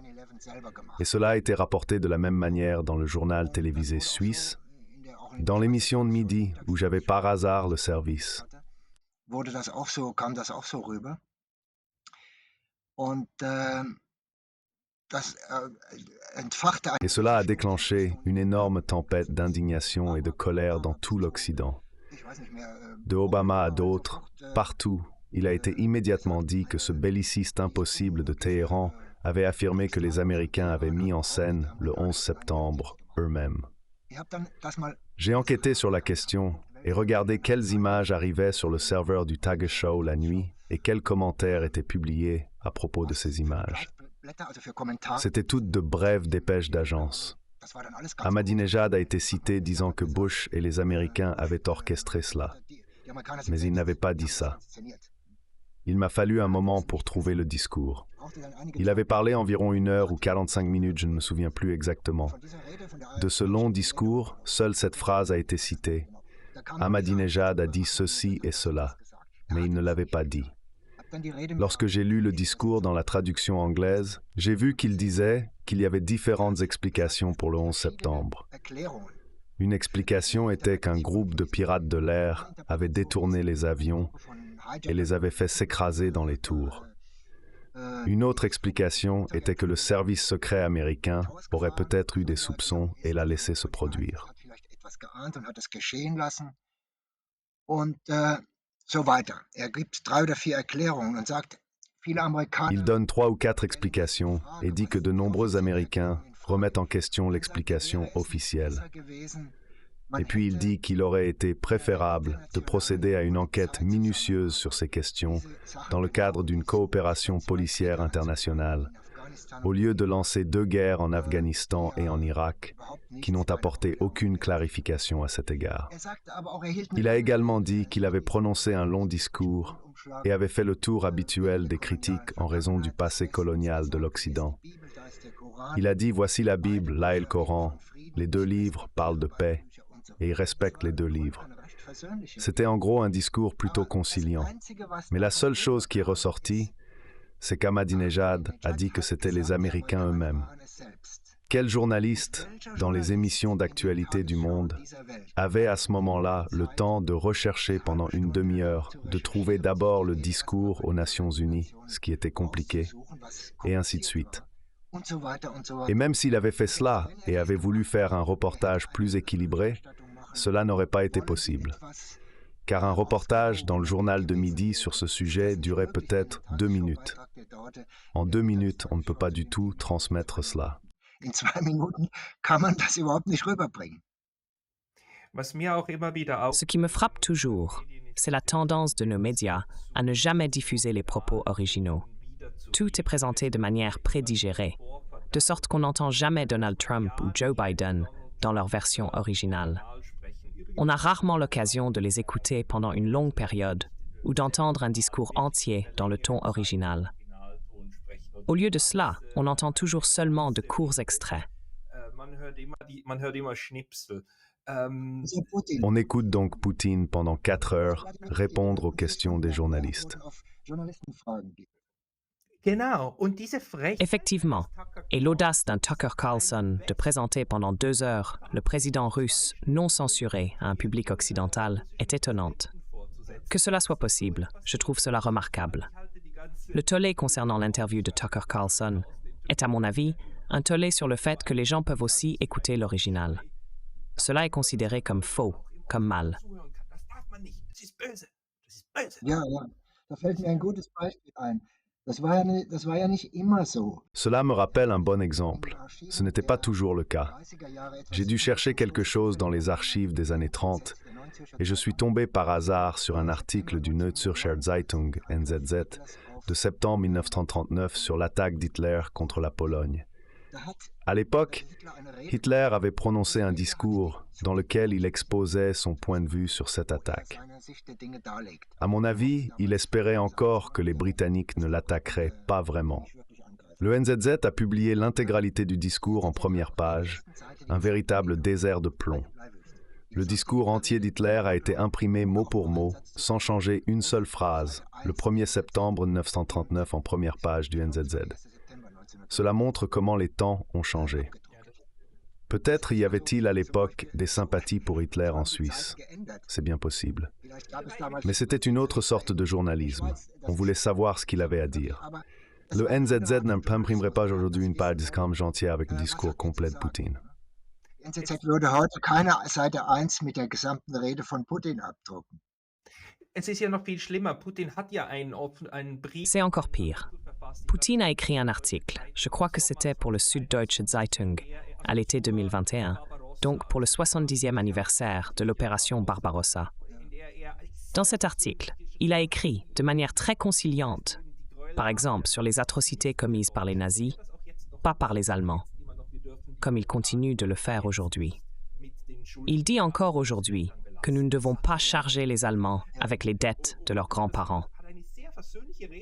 Et cela a été rapporté de la même manière dans le journal télévisé suisse, dans l'émission de midi, où j'avais par hasard le service. Et cela a déclenché une énorme tempête d'indignation et de colère dans tout l'Occident. De Obama à d'autres, partout, il a été immédiatement dit que ce belliciste impossible de Téhéran avait affirmé que les Américains avaient mis en scène le 11 septembre eux-mêmes. J'ai enquêté sur la question et regardé quelles images arrivaient sur le serveur du Tagesschau la nuit et quels commentaires étaient publiés à propos de ces images. C'étaient toutes de brèves dépêches d'agence. Ahmadinejad a été cité disant que Bush et les Américains avaient orchestré cela. Mais il n'avait pas dit ça. Il m'a fallu un moment pour trouver le discours. Il avait parlé environ 1 heure ou 45 minutes, je ne me souviens plus exactement. De ce long discours, seule cette phrase a été citée. Ahmadinejad a dit ceci et cela, mais il ne l'avait pas dit. Lorsque j'ai lu le discours dans la traduction anglaise, j'ai vu qu'il disait qu'il y avait différentes explications pour le 11 septembre. Une explication était qu'un groupe de pirates de l'air avait détourné les avions et les avait fait s'écraser dans les tours. Une autre explication était que le service secret américain aurait peut-être eu des soupçons et l'a laissé se produire. Il donne 3 ou 4 explications et dit que de nombreux Américains remettent en question l'explication officielle. Et puis il dit qu'il aurait été préférable de procéder à une enquête minutieuse sur ces questions dans le cadre d'une coopération policière internationale, au lieu de lancer 2 guerres en Afghanistan et en Irak, qui n'ont apporté aucune clarification à cet égard. Il a également dit qu'il avait prononcé un long discours et avait fait le tour habituel des critiques en raison du passé colonial de l'Occident. Il a dit « Voici la Bible, là est le Coran, les 2 livres parlent de paix, et il respecte les 2 livres. » C'était en gros un discours plutôt conciliant. Mais la seule chose qui est ressortie, c'est qu'Ahmadinejad a dit que c'était les Américains eux-mêmes. Quel journaliste, dans les émissions d'actualité du monde, avait à ce moment-là le temps de rechercher pendant une demi-heure, de trouver d'abord le discours aux Nations Unies, ce qui était compliqué, et ainsi de suite. Et même s'il avait fait cela et avait voulu faire un reportage plus équilibré, cela n'aurait pas été possible. Car un reportage dans le journal de midi sur ce sujet durait peut-être 2 minutes. En 2 minutes, on ne peut pas du tout transmettre cela. Ce qui me frappe toujours, c'est la tendance de nos médias à ne jamais diffuser les propos originaux. Tout est présenté de manière prédigérée, de sorte qu'on n'entend jamais Donald Trump ou Joe Biden dans leur version originale. On a rarement l'occasion de les écouter pendant une longue période ou d'entendre un discours entier dans le ton original. Au lieu de cela, on entend toujours seulement de courts extraits. On écoute donc Poutine pendant 4 heures répondre aux questions des journalistes. Effectivement, et l'audace d'un Tucker Carlson de présenter pendant 2 heures le président russe non censuré à un public occidental est étonnante. Que cela soit possible, je trouve cela remarquable. Le tollé concernant l'interview de Tucker Carlson est, à mon avis, un tollé sur le fait que les gens peuvent aussi écouter l'original. Cela est considéré comme faux, comme mal. Ja, da fällt mir ein gutes Beispiel ein. Das war ja nicht immer so. Cela me rappelle un bon exemple. Ce n'était pas toujours le cas. J'ai dû chercher quelque chose dans les archives des années 30 et je suis tombé par hasard sur un article du Neue Zürcher Zeitung, NZZ, de septembre 1939 sur l'attaque d'Hitler contre la Pologne. À l'époque, Hitler avait prononcé un discours dans lequel il exposait son point de vue sur cette attaque. À mon avis, il espérait encore que les Britanniques ne l'attaqueraient pas vraiment. Le NZZ a publié l'intégralité du discours en première page, un véritable désert de plomb. Le discours entier d'Hitler a été imprimé mot pour mot, sans changer une seule phrase, le 1er septembre 1939 en première page du NZZ. Cela montre comment les temps ont changé. Peut-être y avait-il à l'époque des sympathies pour Hitler en Suisse. C'est bien possible. Mais c'était une autre sorte de journalisme. On voulait savoir ce qu'il avait à dire. Le NZZ n'imprimerait pas aujourd'hui une page entière avec le discours complet de Poutine. NZZ würde heute keine Seite 1 mit der gesamten Rede von Putin abdrucken. C'est encore pire. Poutine a écrit un article, je crois que c'était pour le Süddeutsche Zeitung, à l'été 2021, donc pour le 70e anniversaire de l'opération Barbarossa. Dans cet article, il a écrit de manière très conciliante, par exemple sur les atrocités commises par les nazis, pas par les Allemands, comme il continue de le faire aujourd'hui. Il dit encore aujourd'hui que nous ne devons pas charger les Allemands avec les dettes de leurs grands-parents.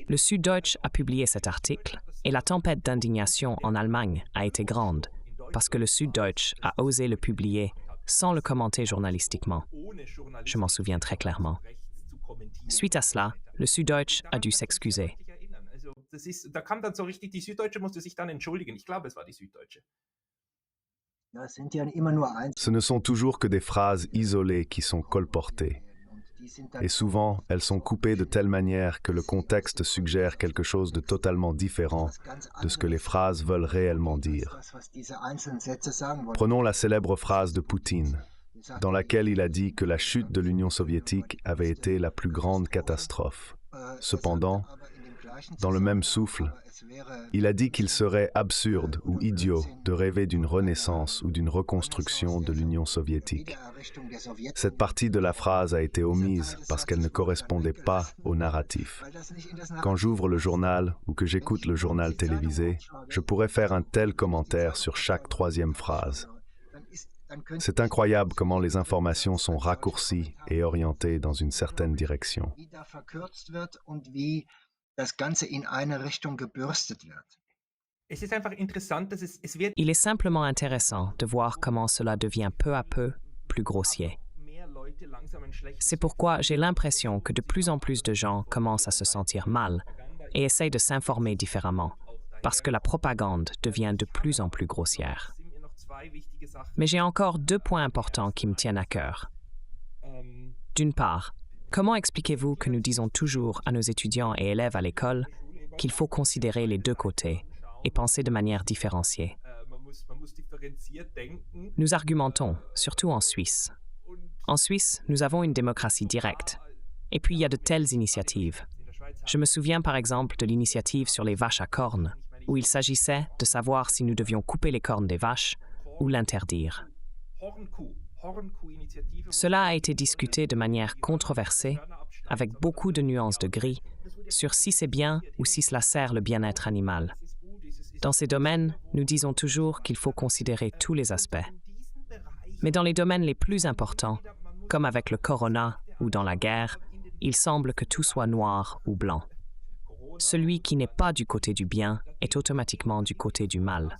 Le Süddeutsche a publié cet article et la tempête d'indignation en Allemagne a été grande parce que le Süddeutsche a osé le publier sans le commenter journalistiquement. Je m'en souviens très clairement. Suite à cela, le Süddeutsche a dû s'excuser. Da kam dann so richtig, die Süddeutsche musste sich dann entschuldigen. Ich glaube, es war die Süddeutsche. Ce ne sont toujours que des phrases isolées qui sont colportées. Et souvent, elles sont coupées de telle manière que le contexte suggère quelque chose de totalement différent de ce que les phrases veulent réellement dire. Prenons la célèbre phrase de Poutine, dans laquelle il a dit que la chute de l'Union soviétique avait été la plus grande catastrophe. Cependant, dans le même souffle, il a dit qu'il serait absurde ou idiot de rêver d'une renaissance ou d'une reconstruction de l'Union soviétique. Cette partie de la phrase a été omise parce qu'elle ne correspondait pas au narratif. Quand j'ouvre le journal ou que j'écoute le journal télévisé, je pourrais faire un tel commentaire sur chaque troisième phrase. C'est incroyable comment les informations sont raccourcies et orientées dans une certaine direction. Das Ganze in eine Richtung gebürstet wird. Il est simplement intéressant de voir comment cela devient peu à peu plus grossier. C'est pourquoi j'ai l'impression que de plus en plus de gens commencent à se sentir mal et essayent de s'informer différemment, parce que la propagande devient de plus en plus grossière. Mais j'ai encore 2 points importants qui me tiennent à cœur. D'une part, comment expliquez-vous que nous disons toujours à nos étudiants et élèves à l'école qu'il faut considérer les 2 côtés et penser de manière différenciée? Nous argumentons, surtout en Suisse. En Suisse, nous avons une démocratie directe. Et puis, il y a de telles initiatives. Je me souviens par exemple de l'initiative sur les vaches à cornes, où il s'agissait de savoir si nous devions couper les cornes des vaches ou l'interdire. Cela a été discuté de manière controversée, avec beaucoup de nuances de gris, sur si c'est bien ou si cela sert le bien-être animal. Dans ces domaines, nous disons toujours qu'il faut considérer tous les aspects. Mais dans les domaines les plus importants, comme avec le corona ou dans la guerre, il semble que tout soit noir ou blanc. Celui qui n'est pas du côté du bien est automatiquement du côté du mal.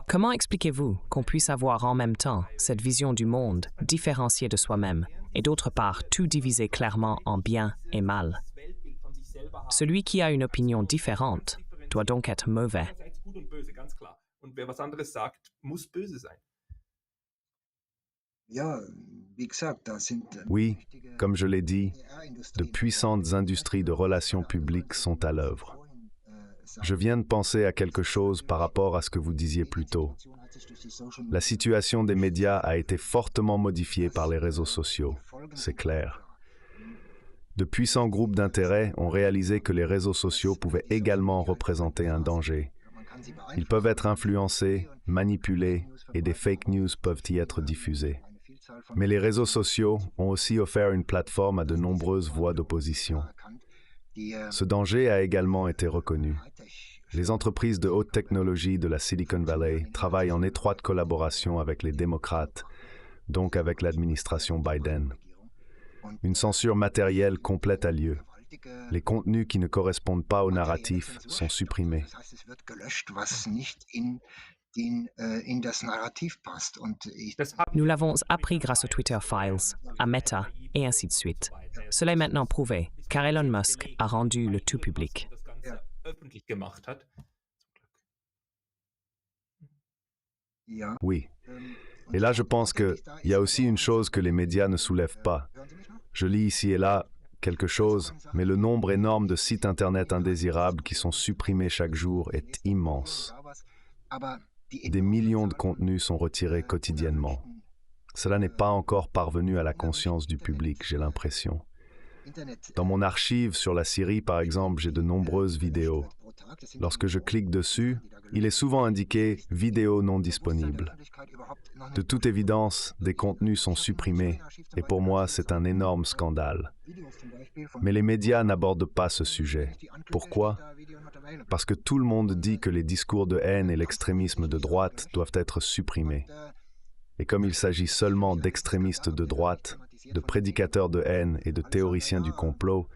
Comment expliquez-vous qu'on puisse avoir en même temps cette vision du monde différenciée de soi-même et d'autre part tout divisé clairement en bien et mal? Celui qui a une opinion différente doit donc être mauvais. Oui, comme je l'ai dit, de puissantes industries de relations publiques sont à l'œuvre. Je viens de penser à quelque chose par rapport à ce que vous disiez plus tôt. La situation des médias a été fortement modifiée par les réseaux sociaux, c'est clair. De puissants groupes d'intérêt ont réalisé que les réseaux sociaux pouvaient également représenter un danger. Ils peuvent être influencés, manipulés, et des fake news peuvent y être diffusées. Mais les réseaux sociaux ont aussi offert une plateforme à de nombreuses voix d'opposition. Ce danger a également été reconnu. Les entreprises de haute technologie de la Silicon Valley travaillent en étroite collaboration avec les démocrates, donc avec l'administration Biden. Une censure matérielle complète a lieu. Les contenus qui ne correspondent pas au narratif sont supprimés. Nous l'avons appris grâce aux Twitter Files, à Meta, et ainsi de suite. Cela est maintenant prouvé, car Elon Musk a rendu le tout public. Oui. Et là, je pense qu'il y a aussi une chose que les médias ne soulèvent pas. Je lis ici et là quelque chose, mais le nombre énorme de sites Internet indésirables qui sont supprimés chaque jour est immense. Des millions de contenus sont retirés quotidiennement. Cela n'est pas encore parvenu à la conscience du public, j'ai l'impression. Dans mon archive sur la Syrie, par exemple, j'ai de nombreuses vidéos. Lorsque je clique dessus, il est souvent indiqué « vidéo non disponible ». De toute évidence, des contenus sont supprimés et pour moi, c'est un énorme scandale. Mais les médias n'abordent pas ce sujet. Pourquoi? Parce que tout le monde dit que les discours de haine et l'extrémisme de droite doivent être supprimés. Et comme il s'agit seulement d'extrémistes de droite, de prédicateurs de haine et de théoriciens du complot,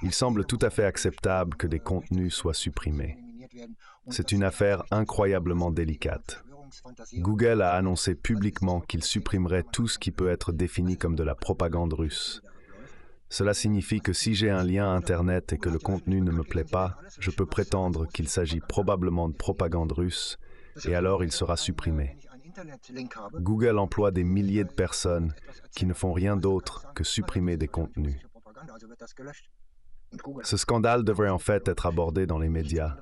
il semble tout à fait acceptable que des contenus soient supprimés. C'est une affaire incroyablement délicate. Google a annoncé publiquement qu'il supprimerait tout ce qui peut être défini comme de la propagande russe. Cela signifie que si j'ai un lien Internet et que le contenu ne me plaît pas, je peux prétendre qu'il s'agit probablement de propagande russe, et alors il sera supprimé. Google emploie des milliers de personnes qui ne font rien d'autre que supprimer des contenus. Ce scandale devrait en fait être abordé dans les médias,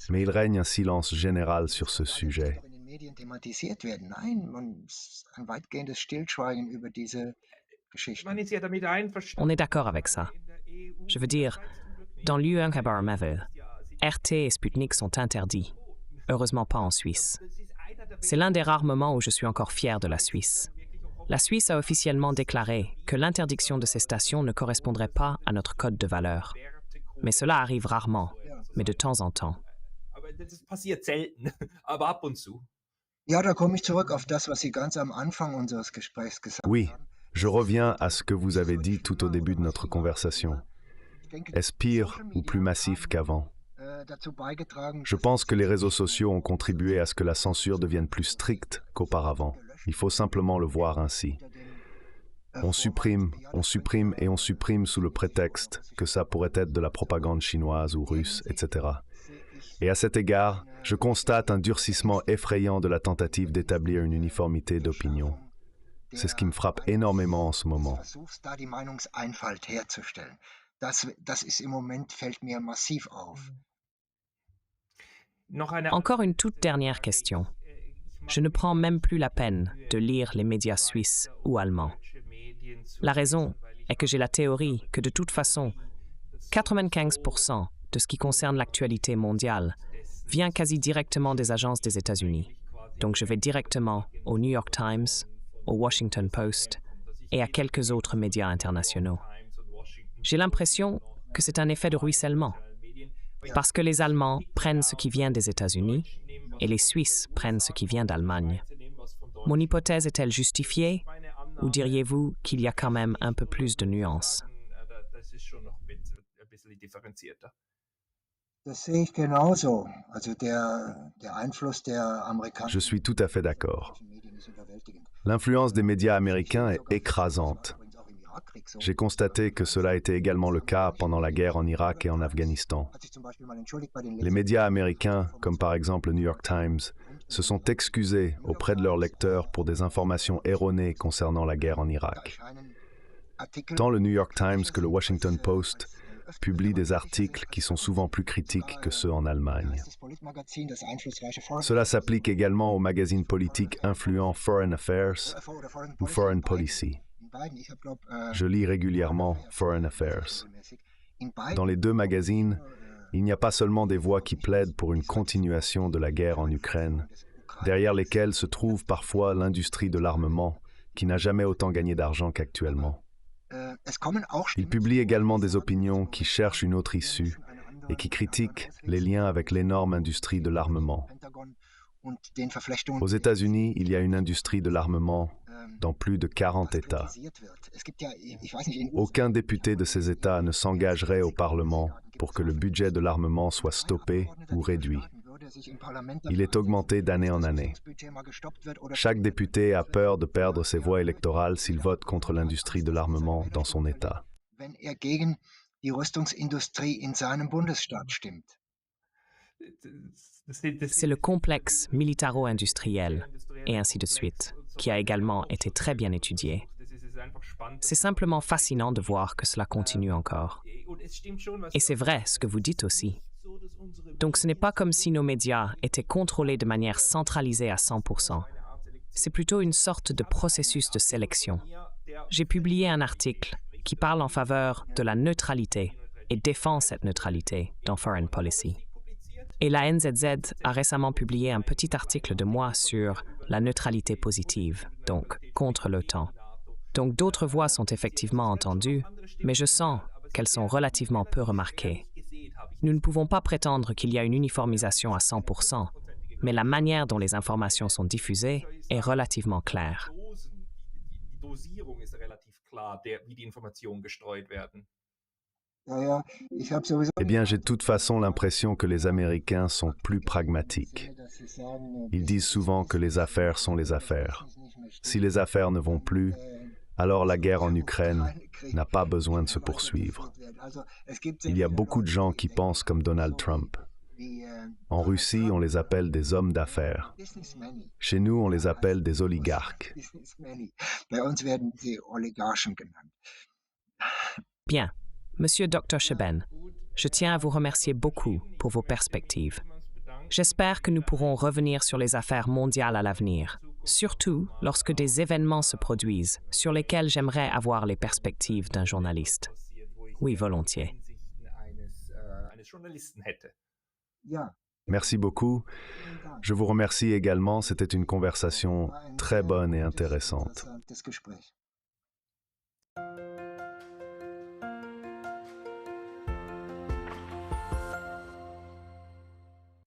mais il règne un silence général sur ce sujet. On est d'accord avec ça. Je veux dire, dans l'U1 RT et Sputnik sont interdits. Heureusement pas en Suisse. C'est l'un des rares moments où je suis encore fier de la Suisse. La Suisse a officiellement déclaré que l'interdiction de ces stations ne correspondrait pas à notre code de valeurs. Mais cela arrive rarement, mais de temps en temps. Oui, je reviens à ce que vous avez dit tout au début de notre conversation. Est-ce pire ou plus massif qu'avant? Je pense que les réseaux sociaux ont contribué à ce que la censure devienne plus stricte qu'auparavant. Il faut simplement le voir ainsi. On supprime et on supprime sous le prétexte que ça pourrait être de la propagande chinoise ou russe, etc. Et à cet égard, je constate un durcissement effrayant de la tentative d'établir une uniformité d'opinion. C'est ce qui me frappe énormément en ce moment. Encore une toute dernière question. Je ne prends même plus la peine de lire les médias suisses ou allemands. La raison est que j'ai la théorie que de toute façon, 95% de ce qui concerne l'actualité mondiale vient quasi directement des agences des États-Unis. Donc je vais directement au New York Times, au Washington Post et à quelques autres médias internationaux. J'ai l'impression que c'est un effet de ruissellement, parce que les Allemands prennent ce qui vient des États-Unis et les Suisses prennent ce qui vient d'Allemagne. Mon hypothèse est-elle justifiée ou diriez-vous qu'il y a quand même un peu plus de nuances? Das sehe ich genauso. Also der Einfluss der Je amerikanischen suis tout à fait d'accord. Medien ist überwältigend. L'influence des médias américains est écrasante. Übrigens auch im Irakkrieg so. J'ai constaté que cela était également le cas pendant la guerre en Irak et en Afghanistan. Hat sich zum Beispiel mal entschuldigt bei den Les médias américains, comme par exemple le New York Times, se sont excusés auprès de leurs lecteurs pour des informations erronées concernant la guerre en Irak. Tant le New York Times que le Washington Post publient des articles qui sont souvent plus critiques que ceux en Allemagne. Cela s'applique également aux magazines politiques influents Foreign Affairs ou Foreign Policy. Je lis régulièrement Foreign Affairs. Dans les deux magazines, il n'y a pas seulement des voix qui plaident pour une continuation de la guerre en Ukraine, derrière lesquelles se trouve parfois l'industrie de l'armement, qui n'a jamais autant gagné d'argent qu'actuellement. Ils publient également des opinions qui cherchent une autre issue et qui critiquent les liens avec l'énorme industrie de l'armement. Aux États-Unis, il y a une industrie de l'armement dans plus de 40 États. Aucun député de ces États ne s'engagerait au Parlement pour que le budget de l'armement soit stoppé ou réduit. Il est augmenté d'année en année. Chaque député a peur de perdre ses voix électorales s'il vote contre l'industrie de l'armement dans son État. C'est le complexe militaro-industriel, et ainsi de suite, qui a également été très bien étudié. C'est simplement fascinant de voir que cela continue encore. Et c'est vrai ce que vous dites aussi. Donc ce n'est pas comme si nos médias étaient contrôlés de manière centralisée à 100%. C'est plutôt une sorte de processus de sélection. J'ai publié un article qui parle en faveur de la neutralité et défend cette neutralité dans Foreign Policy. Et la NZZ a récemment publié un petit article de moi sur la neutralité positive, donc contre l'OTAN. Donc d'autres voix sont effectivement entendues, mais je sens qu'elles sont relativement peu remarquées. Nous ne pouvons pas prétendre qu'il y a une uniformisation à 100%, mais la manière dont les informations sont diffusées est relativement claire. Eh bien, j'ai de toute façon l'impression que les Américains sont plus pragmatiques. Ils disent souvent que les affaires sont les affaires. Si les affaires ne vont plus, alors la guerre en Ukraine n'a pas besoin de se poursuivre. Il y a beaucoup de gens qui pensent comme Donald Trump. En Russie, on les appelle des hommes d'affaires. Chez nous, on les appelle des oligarques. Bien. Monsieur Dr. Sheben, je tiens à vous remercier beaucoup pour vos perspectives. J'espère que nous pourrons revenir sur les affaires mondiales à l'avenir, surtout lorsque des événements se produisent sur lesquels j'aimerais avoir les perspectives d'un journaliste. Oui, volontiers. Merci beaucoup. Je vous remercie également. C'était une conversation très bonne et intéressante.